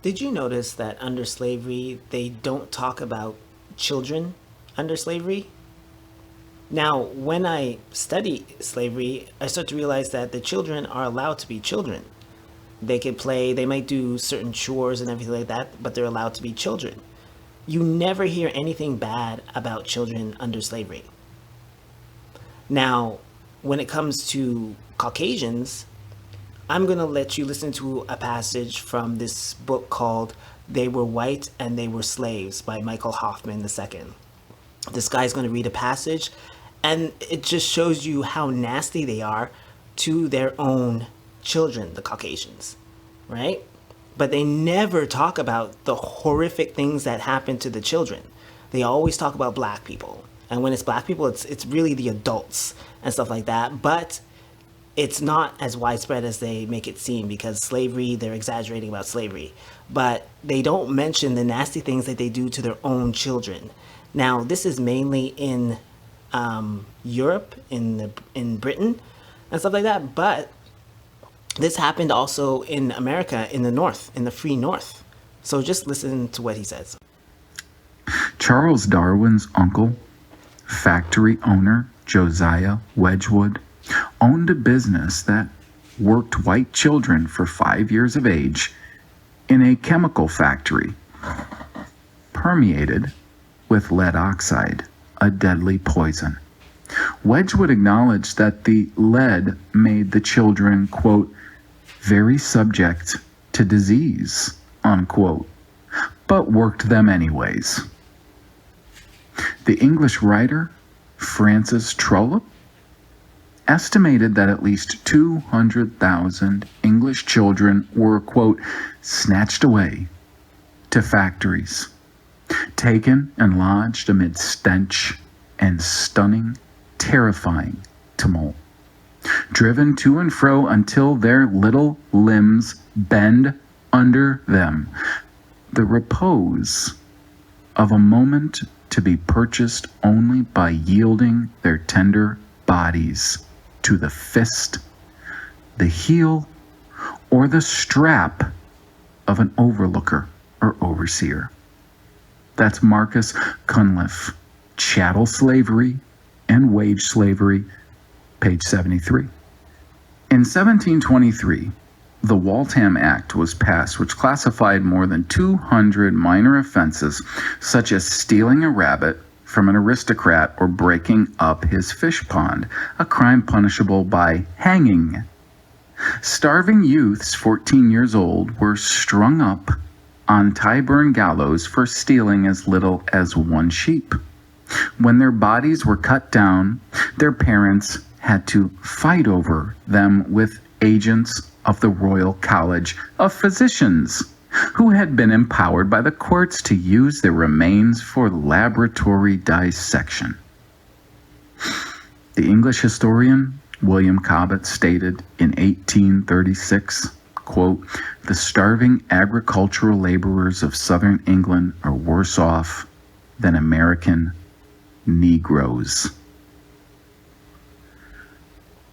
Did you notice that under slavery, they don't talk about children under slavery? Now, when I study slavery, I start to realize that the children are allowed to be children. They can play, they might do certain chores and everything like that, but they're allowed to be children. You never hear anything bad about children under slavery. Now, when it comes to Caucasians, I'm going to let you listen to a passage from this book called They Were White and They Were Slaves by Michael Hoffman II. This guy's going to read a passage, and it just shows you how nasty they are to their own children, the Caucasians, right? But they never talk about the horrific things that happen to the children. They always talk about black people. And when it's black people, it's really the adults and stuff like that. But it's not as widespread as they make it seem, because slavery, they're exaggerating about slavery. But they don't mention the nasty things that they do to their own children. Now, this is mainly in Europe, in Britain, and stuff like that. But this happened also in America, in the North, in the free North. So just listen to what he says. Charles Darwin's uncle, factory owner Josiah Wedgwood, owned a business that worked white children for 5 years of age in a chemical factory permeated with lead oxide, a deadly poison. Wedgwood acknowledged that the lead made the children, quote, very subject to disease, unquote, but worked them anyways. The English writer Francis Trollope estimated that at least 200,000 English children were, quote, snatched away to factories, taken and lodged amid stench and stunning, terrifying tumult, driven to and fro until their little limbs bend under them, the repose of a moment to be purchased only by yielding their tender bodies to the fist, the heel, or the strap of an overlooker or overseer. That's Marcus Cunliffe, Chattel Slavery and Wage Slavery, page 73. In 1723, the Waltham Act was passed, which classified more than 200 minor offenses, such as stealing a rabbit from an aristocrat or breaking up his fish pond, a crime punishable by hanging. Starving youths 14 years old were strung up on Tyburn gallows for stealing as little as one sheep. When their bodies were cut down, their parents had to fight over them with agents of the Royal College of Physicians, who had been empowered by the courts to use their remains for laboratory dissection. The English historian William Cobbett stated in 1836, quote, the starving agricultural laborers of southern England are worse off than American Negroes.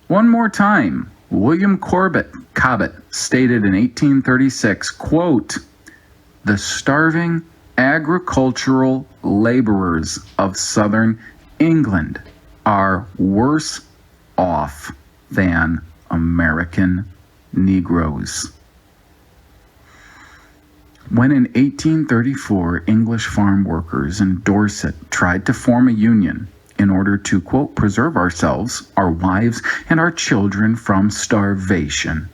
One more time, William Cobbett stated in 1836, quote, the starving agricultural laborers of southern England are worse off than American Negroes. When in 1834 English farm workers in Dorset tried to form a union in order to, quote, preserve ourselves, our wives, and our children from starvation,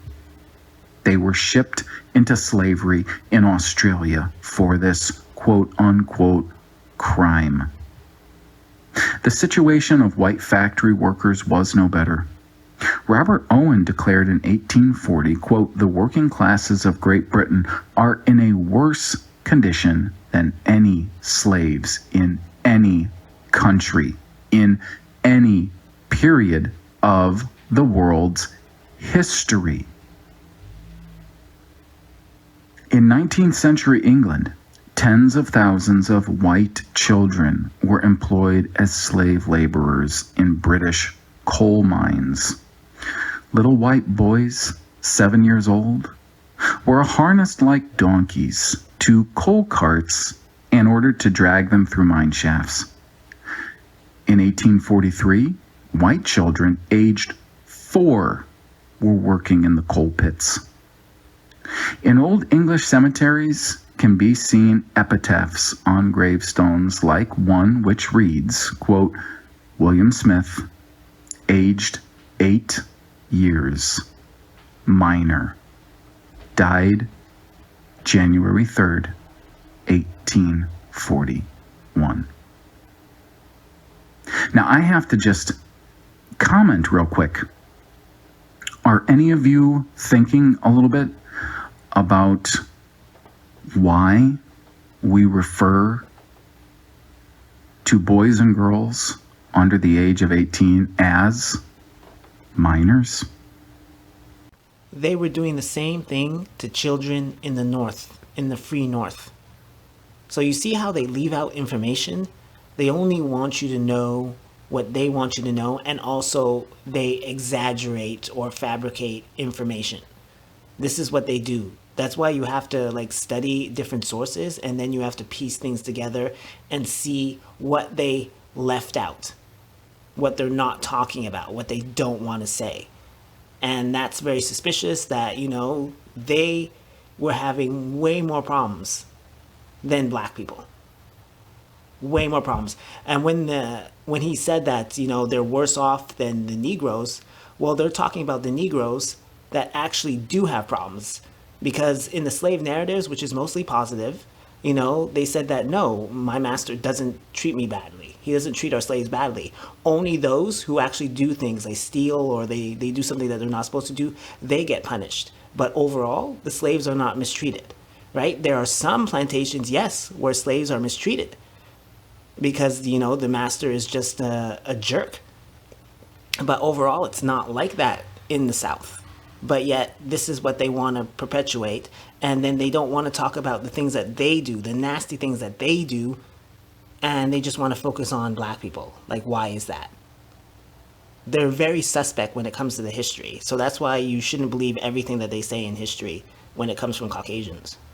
they were shipped into slavery in Australia for this, quote, unquote, crime. The situation of white factory workers was no better. Robert Owen declared in 1840, quote, the working classes of Great Britain are in a worse condition than any slaves in any country, in any period of the world's history. In 19th century England, tens of thousands of white children were employed as slave laborers in British coal mines. Little white boys, 7 years old, were harnessed like donkeys to coal carts in order to drag them through mine shafts. In 1843, white children aged 4 were working in the coal pits. In Old English cemeteries can be seen epitaphs on gravestones like one which reads, quote, William Smith, aged 8 years, miner, died January 3rd, 1841. Now I have to just comment real quick. Are any of you thinking a little bit about why we refer to boys and girls under the age of 18 as minors? They were doing the same thing to children in the North, in the free North. So you see how they leave out information? They only want you to know what they want you to know, and also they exaggerate or fabricate information. This is what they do. That's why you have to study different sources, and then you have to piece things together and see what they left out, what they're not talking about, what they don't want to say. And that's very suspicious that, they were having way more problems than black people. Way more problems. And when he said that, they're worse off than the Negroes, well, they're talking about the Negroes that actually do have problems. Because in the slave narratives, which is mostly positive, they said that, no, my master doesn't treat me badly. He doesn't treat our slaves badly. Only those who actually do things like steal or they do something that they're not supposed to do, they get punished. But overall, the slaves are not mistreated, right? There are some plantations, yes, where slaves are mistreated because, the master is just a jerk. But overall, it's not like that in the South. But yet, this is what they want to perpetuate. And then they don't want to talk about the things that they do, the nasty things that they do. And they just want to focus on black people. Why is that? They're very suspect when it comes to the history. So that's why you shouldn't believe everything that they say in history when it comes from Caucasians.